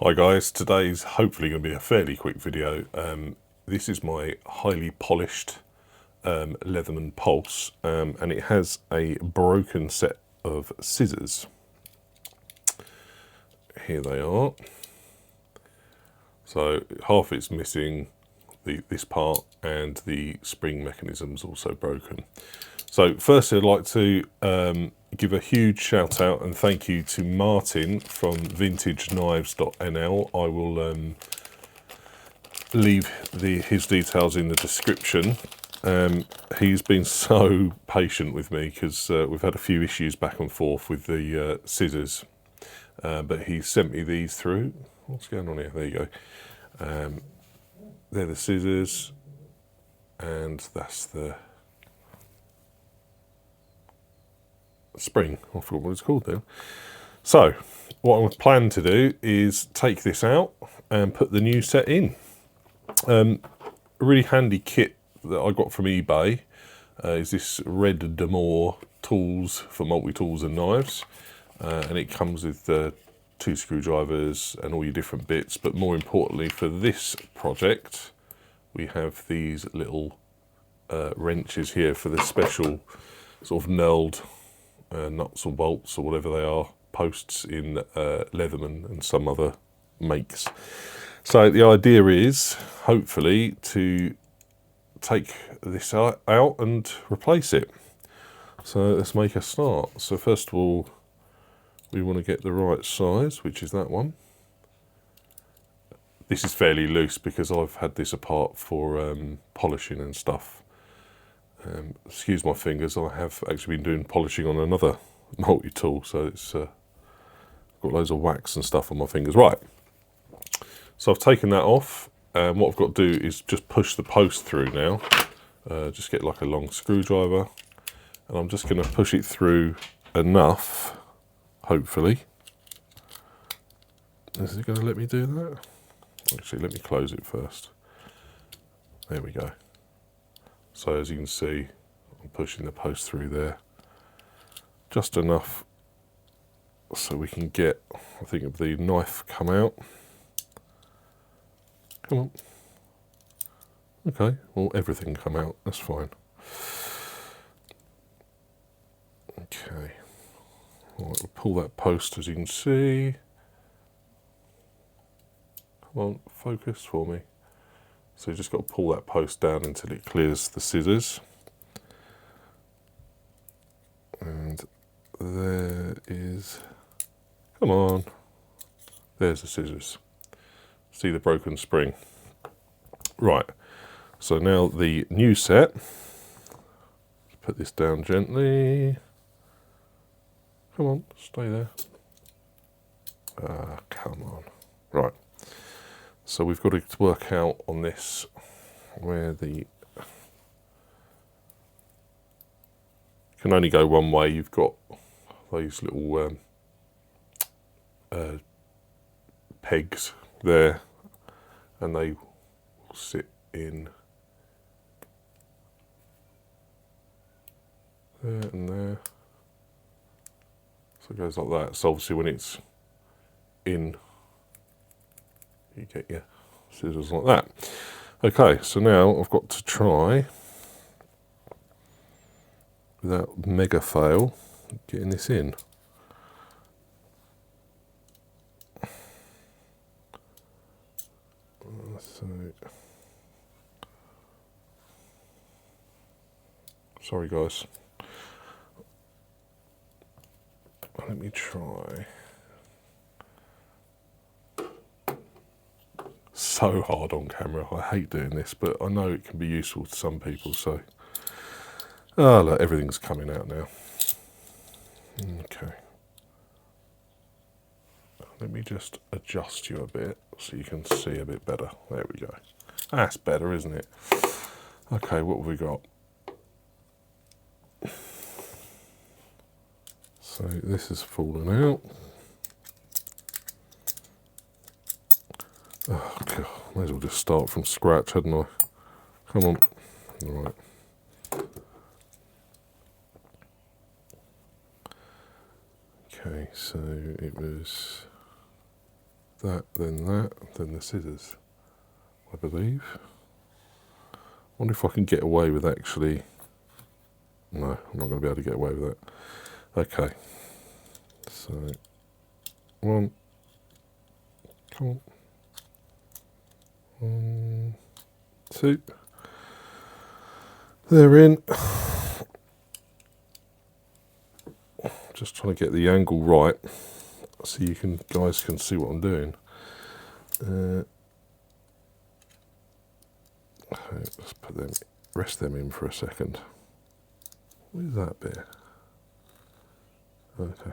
Hi guys, today's hopefully going to be a fairly quick video. This is my highly polished Leatherman Pulse, and it has a broken set of scissors. Here they are. So half it's missing, this part, and the spring mechanism's also broken. So firstly, I'd like to give a huge shout out and thank you to Martin from vintageknives.nl. I will leave his details in the description. He's been so patient with me because we've had a few issues back and forth with the scissors, but he sent me these through. What's going on here? There you go. They're the scissors, and that's the spring. I forgot what it's called then. So what I plan to do is take this out and put the new set in. A really handy kit that I got from eBay is this Red D'Amour tools for multi-tools and knives, and it comes with 2 screwdrivers and all your different bits, but more importantly for this project we have these little wrenches here for the special sort of knurled nuts or bolts or whatever they are, posts in Leatherman and some other makes. So the idea is hopefully to take this out and replace it. So let's make a start. So first of all, we want to get the right size, which is that one. This is fairly loose because I've had this apart for polishing and stuff. Excuse my fingers, I have actually been doing polishing on another multi-tool, so it's got loads of wax and stuff on my fingers. Right, so I've taken that off, and what I've got to do is just push the post through now. Just get like a long screwdriver, and I'm just going to push it through enough, hopefully. Is it going to let me do that? Actually, let me close it first. There we go. So as you can see, I'm pushing the post through there just enough so we can get, I think, the knife come out. Come on. Okay, well, everything come out, that's fine. Okay, right, we'll pull that post, as you can see. Come on, focus for me. So you just got to pull that post down until it clears the scissors. And there is, come on, there's the scissors. See the broken spring. Right, so now the new set. Put this down gently. Come on, stay there. Ah, come on. Right, so we've got to work out on this where the can only go one way. You've got those little pegs there, and they will sit in there and there. So it goes like that. So obviously when it's in, you get your scissors like that. Okay, so now I've got to try, without mega fail, getting this in. So, sorry guys. Let me try. So hard on camera. I hate doing this, but I know it can be useful to some people. So, oh look, everything's coming out now. Okay. Let me just adjust you a bit so you can see a bit better. There we go. That's better, isn't it? Okay, what have we got? So this has fallen out. Oh God, may as well just start from scratch, hadn't I? Come on. Right. Okay, so it was that, then the scissors, I believe. I wonder if I can get away with actually... No, I'm not going to be able to get away with that. Okay. So, one. Come on. 1, 2. They're in. Just trying to get the angle right so you guys can see what I'm doing. Okay, let's rest them in for a second. Where's that bit? Okay.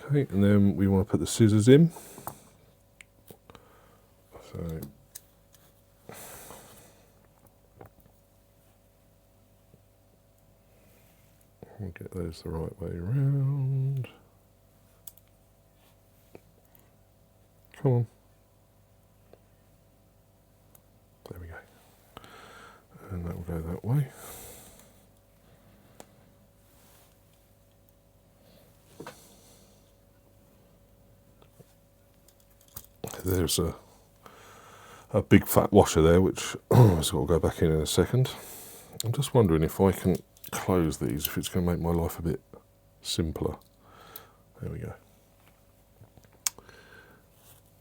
Okay, and then we want to put the scissors in. So we'll get those the right way around. Come on. There we go. And that will go that way. There's a big fat washer there, which has got to go back in a second. I'm just wondering if I can close these, if it's going to make my life a bit simpler. There we go.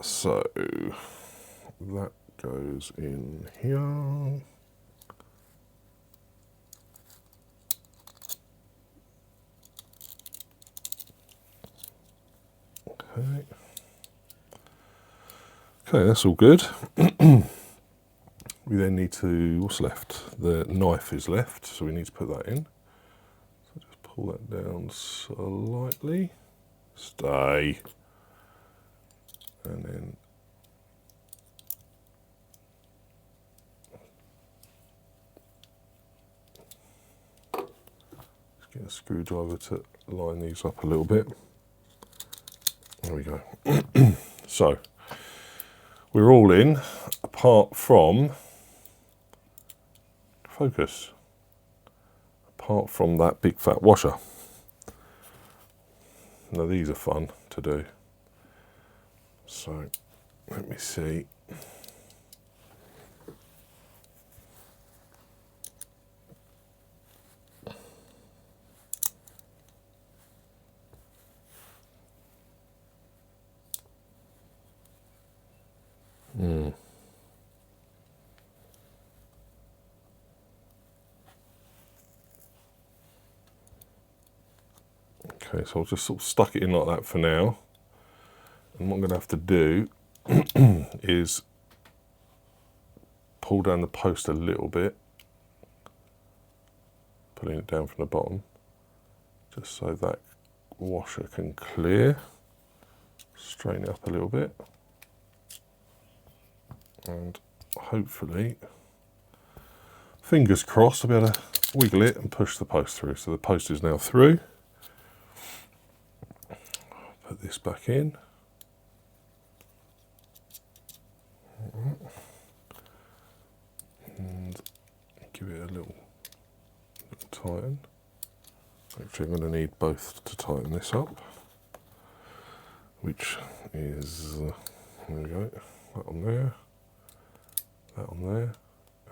So that goes in here. Okay. Okay, that's all good. We then need to, what's left? The knife is left, so we need to put that in. So just pull that down slightly. Stay. And then just get a screwdriver to line these up a little bit. There we go. So we're all in, apart from focus. Apart from that big fat washer. Now these are fun to do. So let me see. Okay, so I'll just sort of stuck it in like that for now. And what I'm going to have to do is pull down the post a little bit, pulling it down from the bottom, just so that washer can clear. Straighten it up a little bit, and hopefully, fingers crossed, I'll be able to wiggle it and push the post through. So the post is now through. Put this back in. And give it a little tighten. Actually, I'm going to need both to tighten this up, which is, there we go, that on there, that on there,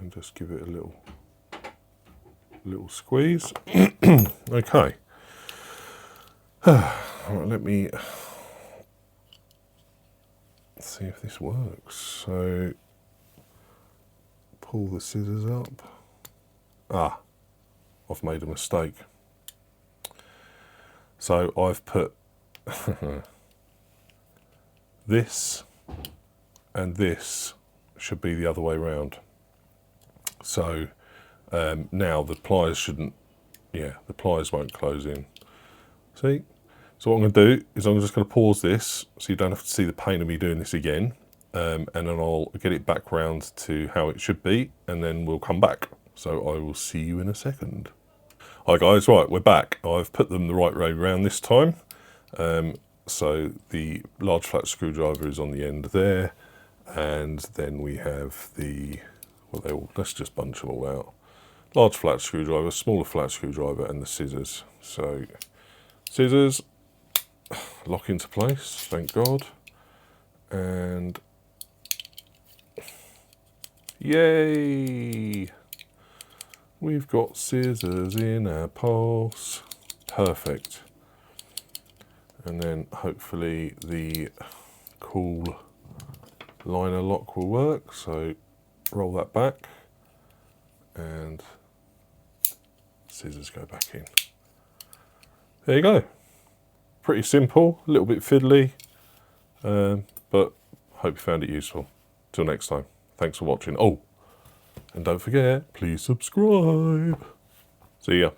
and just give it a little squeeze. Okay. Right, let me see if this works. So pull the scissors up. Ah, I've made a mistake. So I've put this and this should be the other way round. So now the pliers shouldn't, the pliers won't close in. See? So what I'm going to do is I'm just going to pause this so you don't have to see the pain of me doing this again. And then I'll get it back round to how it should be, and then we'll come back. So I will see you in a second. Hi guys, right, we're back. I've put them the right way round this time. So the large flat screwdriver is on the end there, and then we have the, let's just bunch them all out. Large flat screwdriver, smaller flat screwdriver, and the scissors. So scissors, lock into place, thank God. And yay! We've got scissors in our pulse. Perfect. And then hopefully the cool liner lock will work. So roll that back and scissors go back in. There you go. Pretty simple, a little bit fiddly, but hope you found it useful. Till next time, thanks for watching. Oh, and don't forget, please subscribe. See ya.